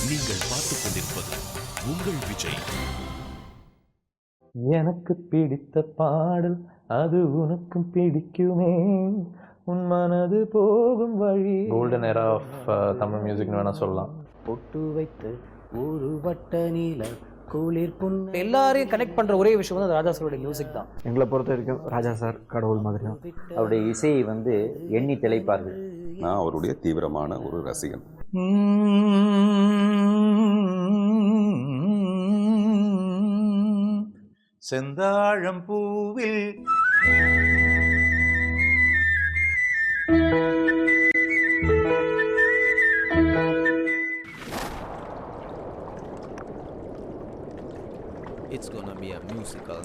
நீங்கள் பார்த்துக் கொண்டிருப்பது உங்கள் விஜய். எனக்கு பிடித்த பாடல் அது உனக்கும் பிடிக்குமே, உன் மனது போகும் வழி. கோல்டன் ஏரா ஆஃப் தமிழ் மியூசிக்னு வேணா சொல்லலாம். பொட்டு வைத்து ஒரு வட்ட நீல குளிர் புன் எல்லாரையும் கனெக்ட் பண்ற ஒரே விஷயம் வந்து ராஜா சாரோட மியூசிக் தான். எங்களை பொறுத்த வரைக்கும் ராஜா சார் கடவுள் மாதிரி தான். அவருடைய இசையை வந்து எண்ணி திளைப்பார்கள். நான் அவருடைய தீவிரமான ஒரு ரசிகன். செந்தாழம் பூவில் It's gonna be a musical.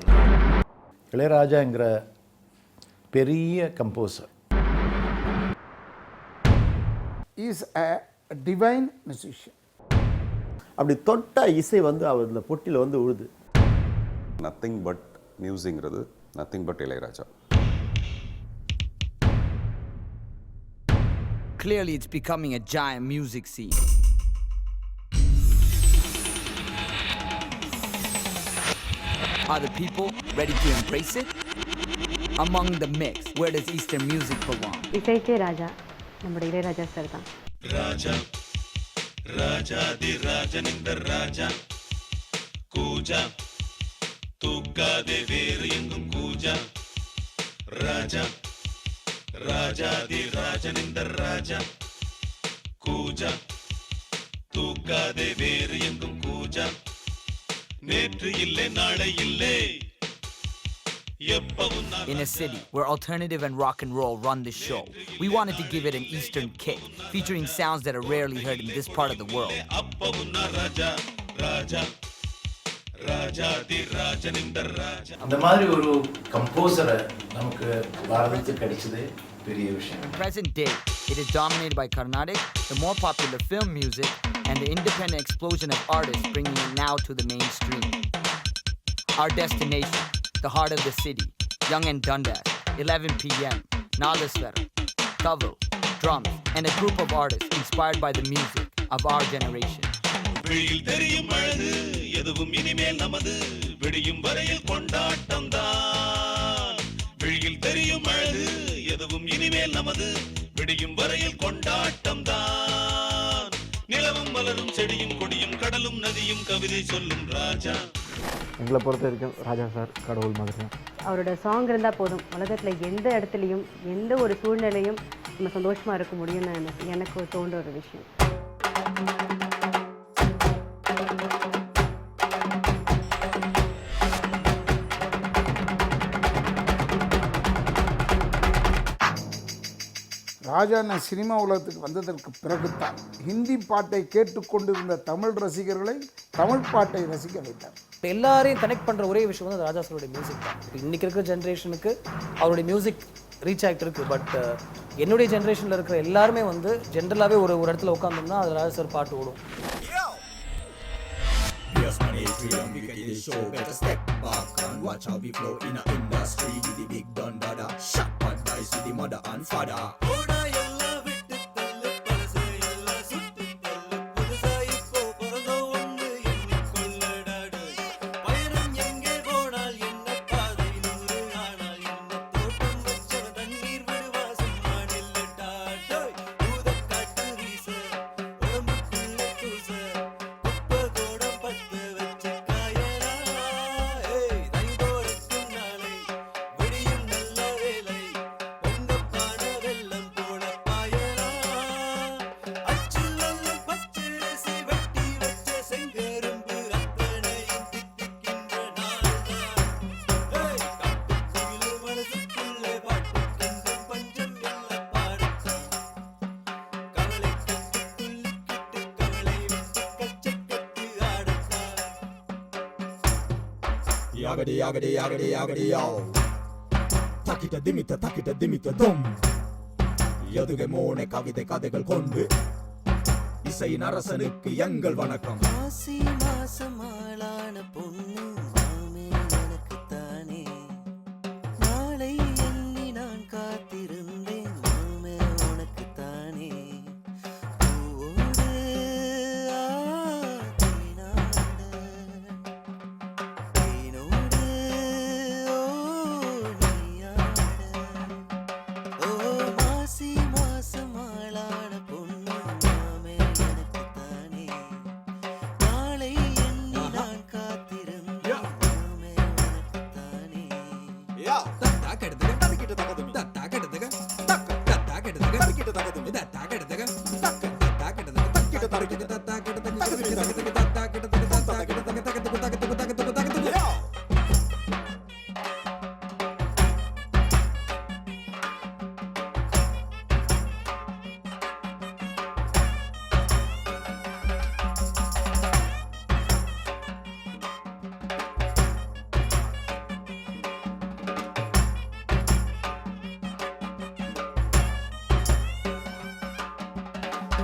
இளையராஜாங்கிற பெரிய composer. Is a divine musician. அப்படி தொட்ட இசை வந்து அவரில் பொட்டியில் வந்து உழுது. நத்திங் பட் மியூசிக்ங்கிறது nothing but Ilaiyaraaja. Clearly it's becoming a giant music scene. Are the people ready to embrace it? Among the mix, where does Eastern music belong? இசைக்கே ராஜா நம்முடைய இளையராஜா சார் தான். ராஜா ராஜாதி ராஜனிந்த ராஜா கூஜா தூக்காதே வேறு எங்கும் கூஜா. ராஜா ராஜாதி ராஜனிந்த ராஜா கூஜா தூக்காதே வேறு எங்கும் கூஜா. நேற்று இல்லை நாளை இல்லை. In a city where alternative and rock and roll run the show, we wanted to give it an Eastern kick, featuring sounds that are rarely heard in this part of the world. அந்த மாதிரி ஒரு கம்போசரை நமக்கு பாரதத்துக்கு கிடைச்சது பெரிய விஷயம். In present day, it is dominated by Carnatic, the more popular film music, and the independent explosion of artists bringing it now to the mainstream. Our destination, the heart of the city, Young and Dundas, 11 p.m, Nalaswara, Kaval, drums, and a group of artists inspired by the music of our generation. வெளியில் தெரியும் அழகு எதுவும் இனிமேல் நமது விடியும் வரையில் கொண்டாட்டம் தான். வெளியில் தெரியும் அழகு எதுவும் இனிமேல் நமது விடியும் வரையில் கொண்டாட்டம் தான். நிலவும் மலரும் செடியும் கொடியும் கடலும் நதியும் கவிதை சொல்லும் ராஜா. எங்களை பொறுத்த வரைக்கும் ராஜா சார் கடவுள் மாதிரி தான். அவரோட சாங் இருந்தால் போதும், உலகத்தில் எந்த இடத்துலையும் எந்த ஒரு சூழ்நிலையும் நம்ம சந்தோஷமாக இருக்க முடியும்னு எனக்கு தோன்ற ஒரு விஷயம். ராஜா நான் சினிமா உலகத்துக்கு வந்ததற்கு பிறகுதான் ஹிந்தி பாட்டை கேட்டுக்கொண்டிருந்த தமிழ் ரசிகர்களை தமிழ் பாட்டை ரசிக்க வைத்தார். எல்லாரையும் கனெக்ட் பண்ற ஒரே விஷயம் வந்து ராஜா சாரோட மியூசிக் தான். இன்னைக்கு இருக்கிற ஜென்ரேஷனுக்கு அவருடைய மியூசிக் ரீச் ஆகிட்டு இருக்கு. பட் என்னுடைய ஜென்ரேஷனில் இருக்கிற எல்லாருமே வந்து ஜென்ரலாகவே ஒரு இடத்துல உட்காந்தோம்னா அது ராஜா சார் பாட்டு ஓடும். Yagadi yagadi yagadi yagadi yo. Takita dimita dum. Yaduge mone kavide kadegal kondu. இசையின் அரசனுக்கு எங்கள் வணக்கம். மாசி மாசமாளான பொண்ணு மாமே எனக்கு தானே. நாளை எண்ணி நான் காத்திருந்தேன் மாமே உனக்கு தானே. பூவோடு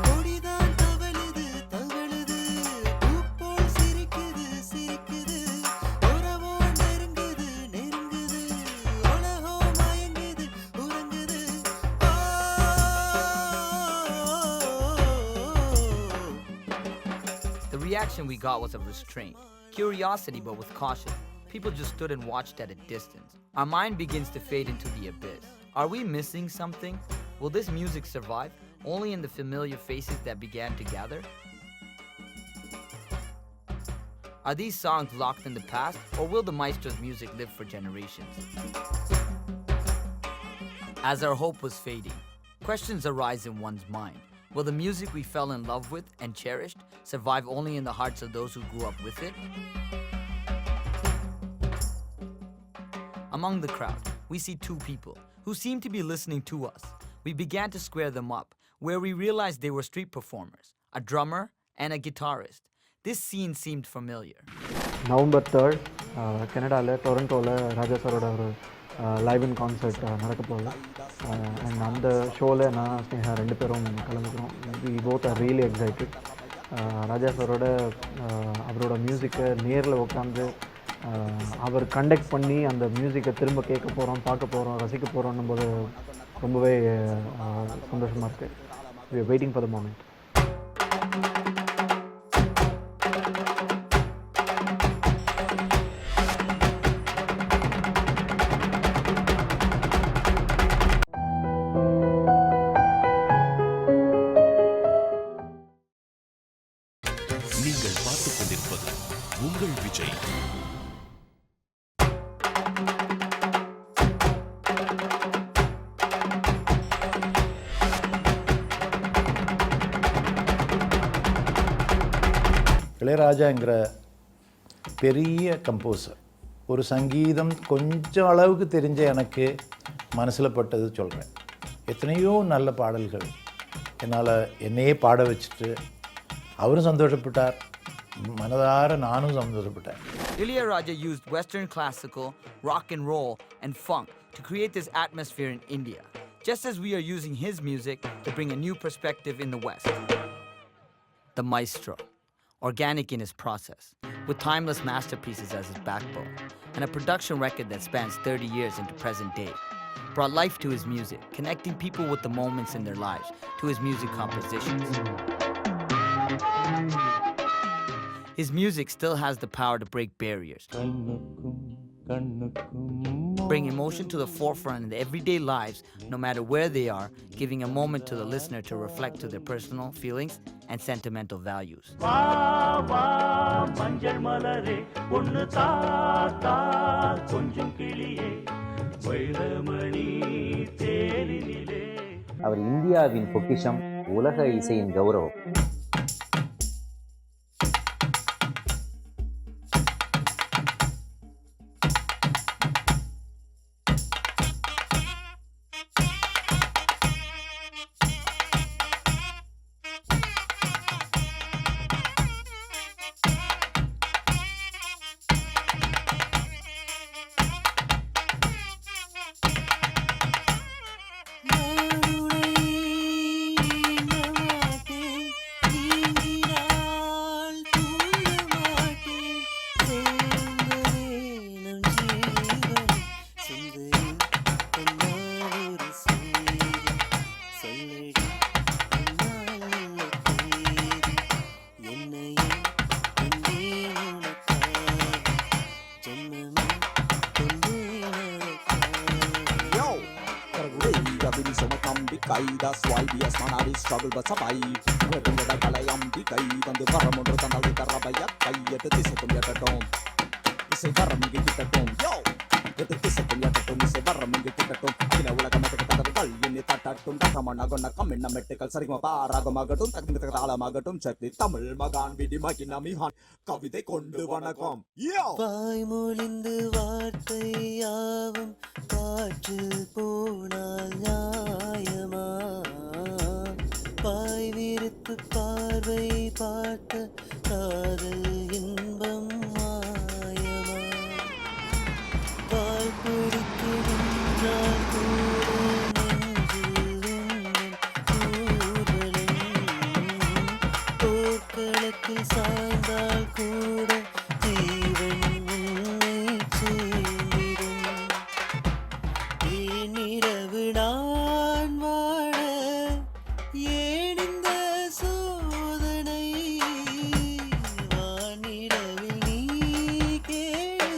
கொடிதான் தவழுது தவழுது பூப்போல் சிரிக்குது சிரிக்குது உறவோ நெருங்குது நெருங்குது உலகோ மயங்குது உறங்குது The reaction we got was of restraint, curiosity but with caution. People just stood and watched at a distance. Our mind begins to fade into the abyss. Are we missing something? Will this music survive only in the familiar faces that began to gather? Are these songs locked in the past, or will the maestro's music live for generations? As our hope was fading, questions arise in one's mind. Will the music we fell in love with and cherished survive only in the hearts of those who grew up with it? Among the crowd, we see two people who seem to be listening to us. We began to square them up, where we realized they were street performers, a drummer and a guitarist. This scene seemed familiar. November 3 கனடாவில் டொரண்டோவில் ராஜா சாரோட ஒரு live in concert நடக்க போகுது. And அந்த ஷோவில் நான் ஸ்னேகா 2 பேரும் கலந்துக்கிறோம். We both are really excited. Raja சாரோட அவரோட மியூசிக்கை நேரில் உட்காந்து அவர் கண்டக்ட் பண்ணி அந்த மியூசிக்கை திரும்ப கேட்க போகிறோம், பார்க்க போகிறோம், ரசிக்க போகிறோன்னும் போது ரொம்பவே சந்தோஷமாக இருக்குது. We are waiting for the moment. நீங்கள் பார்த்துக் கொண்டிருப்பது உங்கள் விஜய். இளையராஜாங்கிற பெரிய கம்போசர், ஒரு சங்கீதம் கொஞ்சம் அளவுக்கு தெரிஞ்ச எனக்கு மனசில் பட்டது சொல்கிறேன். எத்தனையோ நல்ல பாடல்கள் என்னால் என்னையே பாட வச்சுட்டு அவரும் சந்தோஷப்பட்டார், மனதார நானும் சந்தோஷப்பட்டேன். Ilayaraja used Western classical, rock and roll, and funk to create this atmosphere in India, just as we are using his music to bring a new perspective in the West. The maestro, organic in his process, with timeless masterpieces as his backbone, and a production record that spans 30 years into present day, brought life to his music, connecting people with the moments in their lives to his music compositions. His music still has the power to break barriers, bring emotion to the forefront in their everyday lives, no matter where they are, giving a moment to the listener to reflect to their personal feelings and sentimental values. அவர் இந்தியாவின் பொக்கிஷம், உலக இசையின் கௌரவம். That's why we as man struggle but survive. We're in the kalayam di kai vandu varamondru thandalu karabaya kaiyathu thisakum yatatom. Isai varam inge kittatom. Yo. Yathu thisakum yatatom isai varam inge kittatom. Ina ulagamathu கல்வினி தட்டட்டும் தகமனகுன கம்மின மெட்டுக்கள் சரிகம பாராகமாகட்டும் தகுந்த தாளமாகட்டும் சக்தி தமிழ் மகான் விடிமகி நமிஹான் கவிதை கொண்டு வணக்கம் வாய்மொழிந்து வார்த்தையாவும் காற்றில் போனால் நியாயமா பாய் விரித்து பார்வை பார்த்த காதல் இன்பம் மாயமா பால் பிடித்து நின்றால் கூட நெஞ்சில் ஊர்வலம் போர்க்களத்தில் சாய்ந்தால் கூட ஜீவன் உன்னை சேர்ந்திடும் ஏனிரவு நான் வாழ ஏன் இந்த சோதனை வானிடவில் நீ கேளு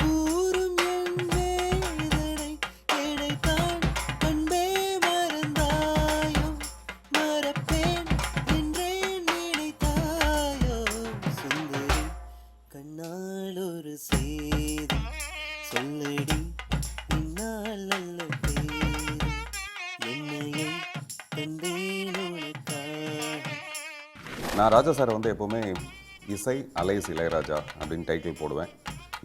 கூறும் என் வேதனை கிடைத்தான் அன்பே மறந்தாயோ மறப்பேன் என்றே நினைத்தாயோ சுந்தரி கண்ணால் ஒரு சேதி சொல்லடி பின்னால் நல்ல பேரு என்னையே தந்தேன் உனக்காக நான் ராஜா சார் வந்து எப்போவுமே இசை அலைஸ் இளையராஜா அப்படின்னு டைட்டில் போடுவேன்,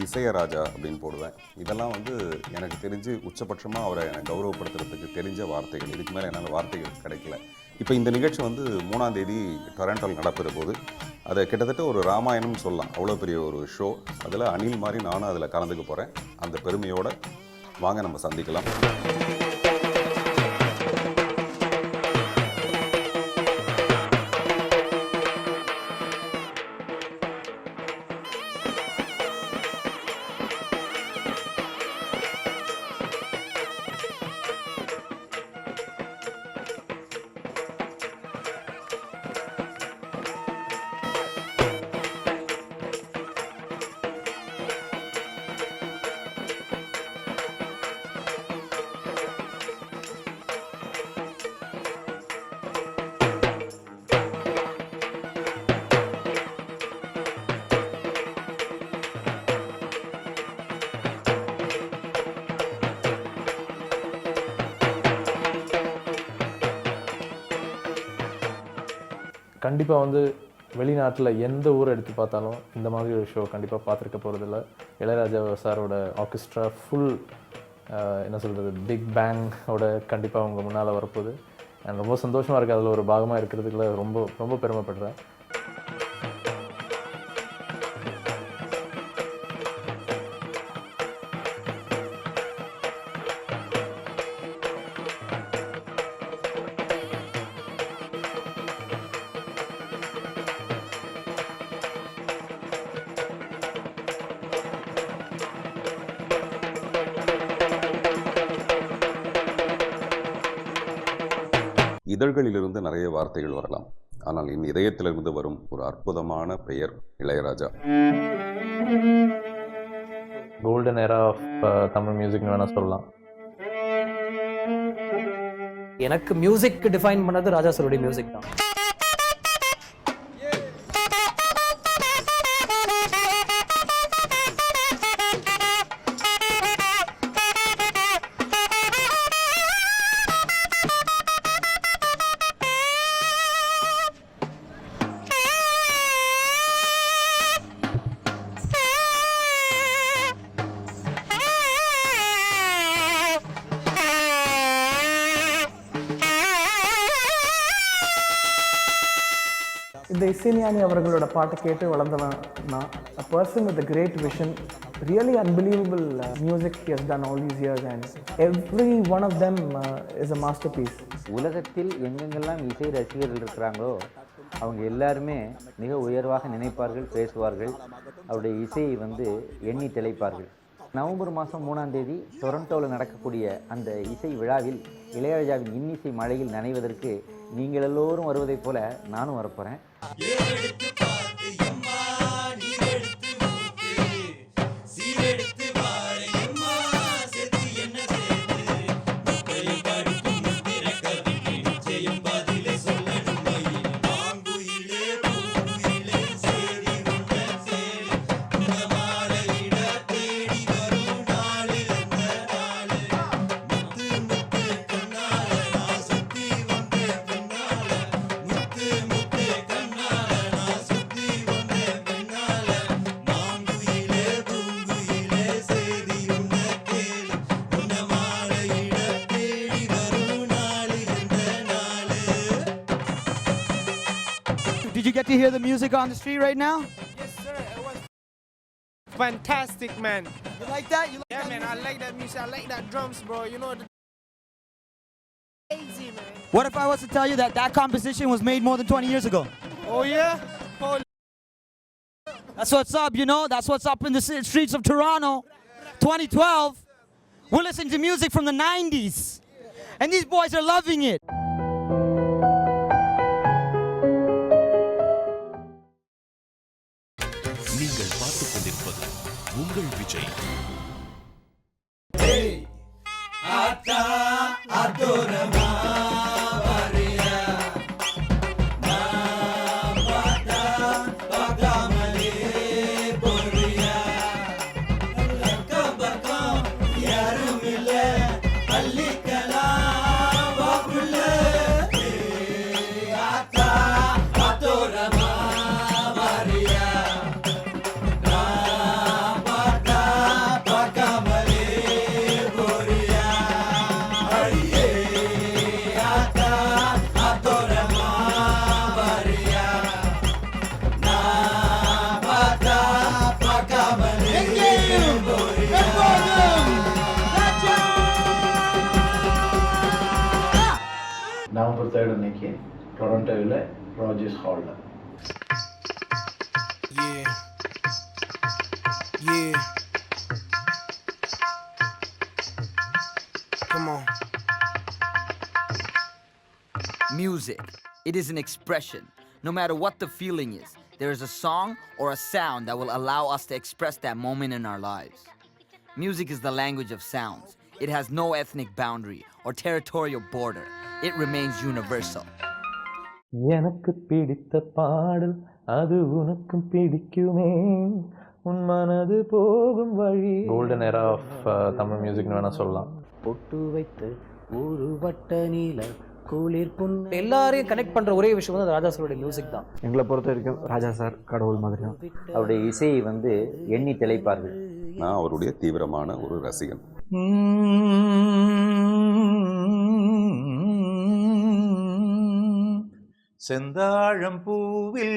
இசைய ராஜா அப்படின்னு போடுவேன். இதெல்லாம் வந்து எனக்கு தெரிஞ்சு உச்சபட்சமாக அவரை எனக்கு கௌரவப்படுத்துறதுக்கு தெரிஞ்ச வார்த்தைகள். இதுக்கு மேலே என்னால் வார்த்தைகள் கிடைக்கல. இப்போ இந்த நிகழ்ச்சி வந்து 3ஆம் தேதி டொரண்டோவில் நடப்புகிற போது அதை கிட்டத்தட்ட ஒரு ராமாயணம்னு சொல்லலாம். அவ்வளோ பெரிய ஒரு ஷோ. அதில் அணில் மாதிரி நானும் அதில் கலந்துக்க போகிறேன். அந்த பெருமையோடு வாங்க நம்ம சந்திக்கலாம். கண்டிப்பாக வந்து வெளிநாட்டில் எந்த ஊர் எடுத்து பார்த்தாலும் இந்த மாதிரி ஒரு ஷோ கண்டிப்பாக பார்த்துருக்க போகிறதில்ல. இளையராஜா சாரோட ஆர்கெஸ்ட்ரா ஃபுல் என்ன சொல்கிறது பிக் பேங்கோட கண்டிப்பாக உங்கள் முன்னால் வரப்போகுது. அண்ட் ரொம்ப சந்தோஷமாக இருக்குது அதில் ஒரு பாகமாக இருக்கிறதுக்குள்ள ரொம்ப ரொம்ப பெருமைப்படுறேன். இதழ்களிலிருந்து நிறைய வார்த்தைகள் வரலாம், ஆனால் என் இதயத்திலிருந்து வரும் ஒரு அற்புதமான பெயர் Ilaiyaraaja. Golden era of Tamil மியூசிக்னு வேணால் சொல்லலாம். எனக்கு மியூசிக் டிஃபைன் பண்ணது ராஜா சாருடைய மியூசிக் தான். இந்த இசைஞானி அவர்களோட பாட்டை கேட்டு வளர்ந்தவன் நான். A person with a great vision, really unbelievable music he has done all these years, and every one of them is a masterpiece. உலகத்தில் எங்கெங்கெல்லாம் இசை ரசிகர்கள் இருக்கிறாங்களோ அவங்க எல்லாருமே மிக உயர்வாக நினைப்பார்கள், பேசுவார்கள். அவருடைய இசையை வந்து எண்ணி திளைப்பார்கள். நவம்பர் மாதம் 3ஆம் தேதி டொரண்டோவில் நடக்கக்கூடிய அந்த இசை விழாவில் இளையராஜாவின் இன்னிசை மழையில் நனைவதற்கு நீங்கள் எல்லோரும் வருவதைப் போல நானும் வரப்போகிறேன். get to hear the music on the street right now? Yes, sir. It was fantastic, man. You like that? You like Yeah, that man. music? I like that music. I like that drums, bro. You know, crazy, man. What if I was to tell you that that composition was made more than 20 years ago? Oh, yeah? Holy. That's what's up, you know? That's what's up in the streets of Toronto. 2012. We're listening to music from the 90s. And these boys are loving it. நீங்கள் பார்த்துக் கொண்டிருப்பது உங்கள் Vijay. November 3 அன்னைக்கு டொரண்டோவில் Rogers ஹாலில். Yeah. Yeah. Come on. Music. It is an expression. No matter what the feeling is, there is a song or a sound that will allow us to express that moment in our lives. Music is the language of sounds. It has no ethnic boundary or territorial border. It remains universal. எனக்கு பிடித்த பாடல் அது உனக்கும் பிடிக்குமே உன் மனது போகும் வழி. கோல்டன் எரா ஆஃப் தமிழ் மியூசிக்னு வேணால் சொல்லலாம். பொட்டு வைத்து ஒரு வட்ட நீல குளிர் புண்ணு எல்லாரையும் கனெக்ட் பண்ணுற ஒரே விஷயம் வந்து ராஜா சாரோட மியூசிக் தான். எங்களை பொறுத்த வரைக்கும் ராஜா சார் கடவுள் மாதிரி தான். அவருடைய இசையை வந்து எண்ணி திளைப்பார்கள். நான் அவருடைய தீவிரமான ஒரு ரசிகன். செந்தாழம் பூவில்